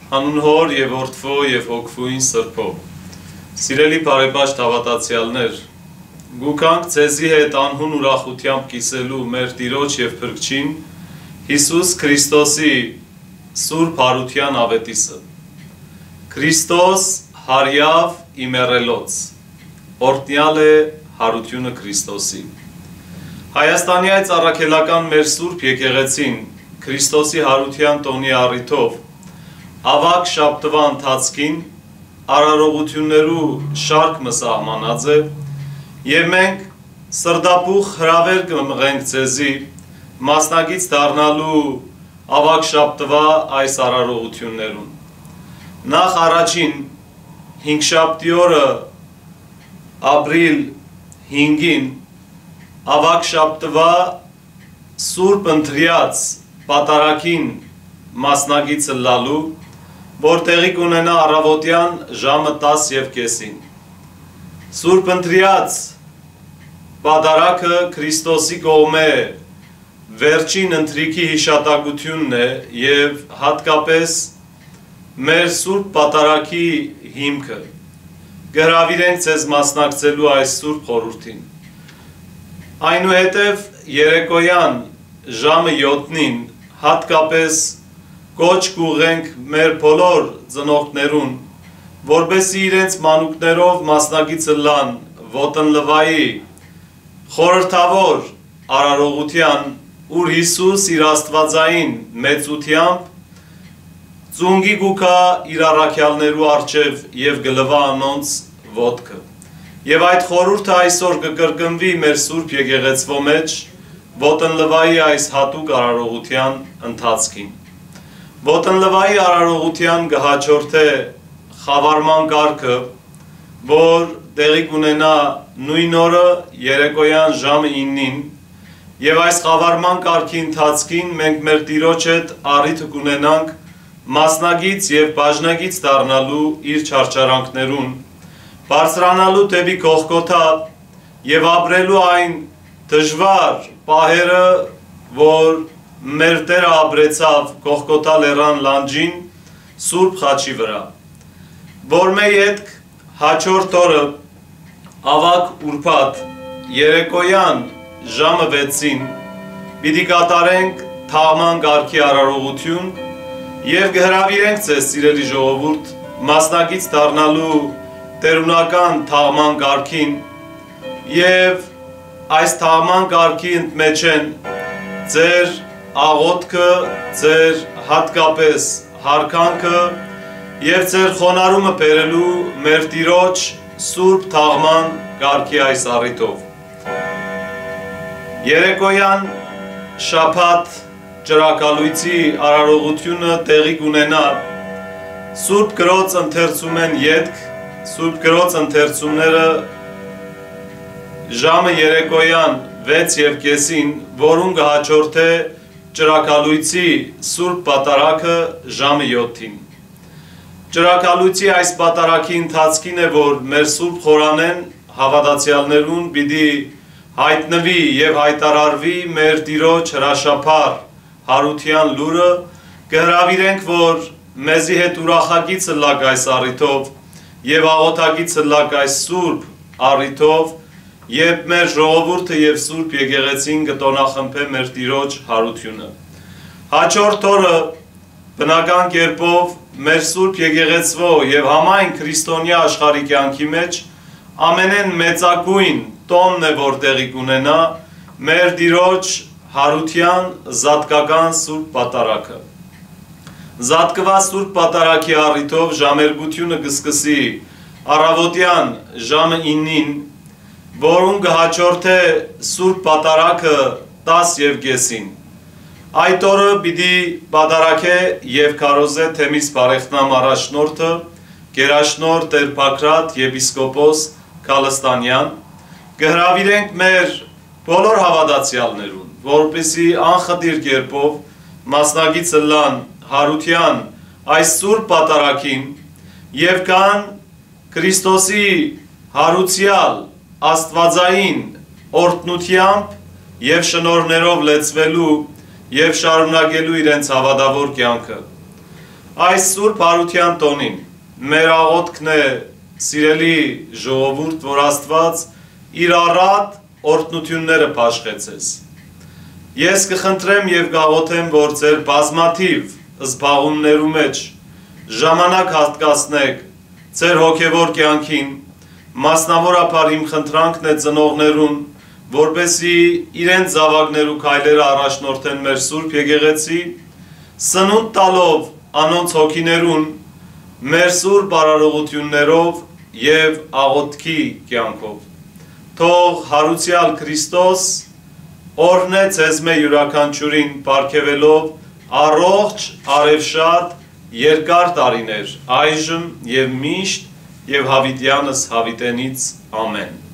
Հանուն Հոր եւ Որդվո եւ Հոգվույն Սրբո Սիրելի բարեպաշտ հավատացյալներ, գուքանք ձեզի հետ անհուն ուրախությամբ կիսելու մեր Տիրոջ եւ Փրկչին Հիսուս Քրիստոսի Սուրբ Հարության ավետիսը Քրիստոս հարյավ իմերելոց Օրտնյալ է հարությունը Քրիստոսի Հայաստանի այս առաքելական մեր Սուրբ եկեղեցին Քրիստոսի հարության տոնի առիթով Ավակ շաբթվա ընթացքին արարողություններու շարք մսահմանած է եւ մենք սրդապուխ հրավեր կմղենք ձեզի մասնագից դառնալու ավակ շաբթվա այս արարողություններուն նախ առաջին 5 շաբթի օրը ապրիլ 5-ին ավակ շաբթվա Սուրբ ընտրյաց պատարագին մասնագիցը լալու որ տեղի կունենա առավոտյան ժամը 10:30-ին։ Սուրբ ընտրյաց պատարագը Քրիստոսի կողմէ վերջին ընթրիքի հիշատակությունն է եւ հատկապես մեր Սուրբ պատարագի հիմքը։ Գրավիրենք ձեզ մասնակցելու այս Սուրբ խորհրդին։ Այնուհետև երեկոյան ժամը 7-ին հատկապես Կոչ կուղենք մեր բոլոր ծնողներուն, որպեսզի իրենց մանուկներով մասնագիցը լան ոտնլվայի խորհրդավոր արարողության, ուր Հիսուս իր աստվածային մեծությամբ ծունգի գուքա իր առաքյալներու առջև եւ գլվա անոնց ոտքը։ Եվ այդ խորհուրդը այսօր կկրկնվի մեր Սուրբ եկեղեցվո մեջ ոտնլվայի այս հատուկ արարողության ընթացքին։ Ոտնլվայի արարողության կհաջորդե խավարման կարգը, որ տեղի կունենա նույն օրը երեկոյան ժամը 9-ին եւ այս խավարման կարգի ընթացքին մենք մեր Տիրոջ հետ առիթ կունենանք մասնագից եւ բաժնագից դառնալու իր չարչարանքներուն, բարձրանալու դեպի Գողգոթա եւ ապրելու այն դժվար պահերը, որ մեր Տերը ապրեցավ Գողգոթա լեռան լանջին Սուրբ խաչի վրա, որ մեր ետք հաջորդ օրը ավակ ուրբաթ երեկոյան ժամը 6-ին պիտի կատարենք թաղման կարգի արարողություն եւ կհրավիրենք ձեզ սիրելի ժողովուրդ մասնագից դառնալու տերունական թաղման կարգին եւ այս թաղման կարգի ընդմեջ են ձեր աղոթքը, ձեր հատկապես հարկանքը եւ ձեր խոնարհումը բերելու մեր Տիրոջ Սուրբ թաղման կարգի այս առիթով։ Երեկոյան շաբաթ ճրակալույցի արարողությունը տեղի կունենա Սուրբ Գրոց ընթերցում են ետք, Սուրբ Գրոց ընթերցումները ժամը երեկոյան 6:30-ին, որուն կհաջորդե ճրակալույցի Սուրբ պատարագը ժամը 7-ին։ Ճրակալույցի այս պատարագի ընթացքին է, որ մեր Սուրբ խորանեն հավատացյալներուն պիտի հայտնվի եւ հայտարարվի մեր Տիրոջ հրաշափառ հարության լուրը, կհրավիրենք, որ մեզի հետ ուրախագիցը լակ այս առիթով եւ աղոթագիցը լակ այս Սուրբ առիթով Եվ մեր ժողովուրդը եւ Սուրբ եկեղեցին կտոնախմբե մեր Տիրոջ հարությունը։ Հաջորդ օրը բնական կերպով մեր Սուրբ եկեղեցվո եւ համայն քրիստոնյա աշխարհի կյանքի մեջ ամենեն մեծագույն տոնն է, որ տեղի կունենա մեր Տիրոջ հարության զատկական Սուրբ պատարագը։ Զատկված Սուրբ պատարագի առիթով ժամերգությունը կսկսի առավոտյան ժամը 9-ին որուն կհաջորդե Սուրբ պատարագը 10:30-ին։ Այդ օրը պիտի պատարագե եւ քարոզե թեմիս բարեխնամ առաջնորդը Գերաշնորհ Տեր Բագրատ եպիսկոպոս Քալստանյան, կհրավիրենք մեր բոլոր հավատացյալներուն, որպեսզի անխտիր կերպով մասնագիցը լան հարության այս Սուրբ պատարագին եւ կան Քրիստոսի հարուցյալ աստվածային օրհնությամբ եւ շնորհներով լեցվելու եւ շարունակելու իրենց հավատավոր կյանքը։ Այս Սուրբ Հարության տոնին մեր աղոթքն է, սիրելի ժողովուրդ, որ Աստված իր առատ օրհնությունները փաշխեցես։ Ես կխնդրեմ եւ կաղոթեմ, որ ձեր բազմաթիվ զբաղումներու մեջ ժամանակ հատկացնեք ձեր հոգևոր կյանքին, մասնավորապես իմ խնդրանքն է ծնողներուն, որպեսզի իրենց զավակներու քայլերը առաջնորդեն մեր Սուրբ Եկեղեցի, սնունդ տալով անոնց հոգիներուն մեր սուրբ բարարողություններով եւ աղոթքի կյանքով։ Թող հարուցյալ Քրիստոս օրհնե ձեզ մե յուրաքանչյուրին պարգևելով առողջ, արևշատ, երկար տարիներ, այժմ եւ միշտ եւ հավիտյանս հավիտենից ամեն։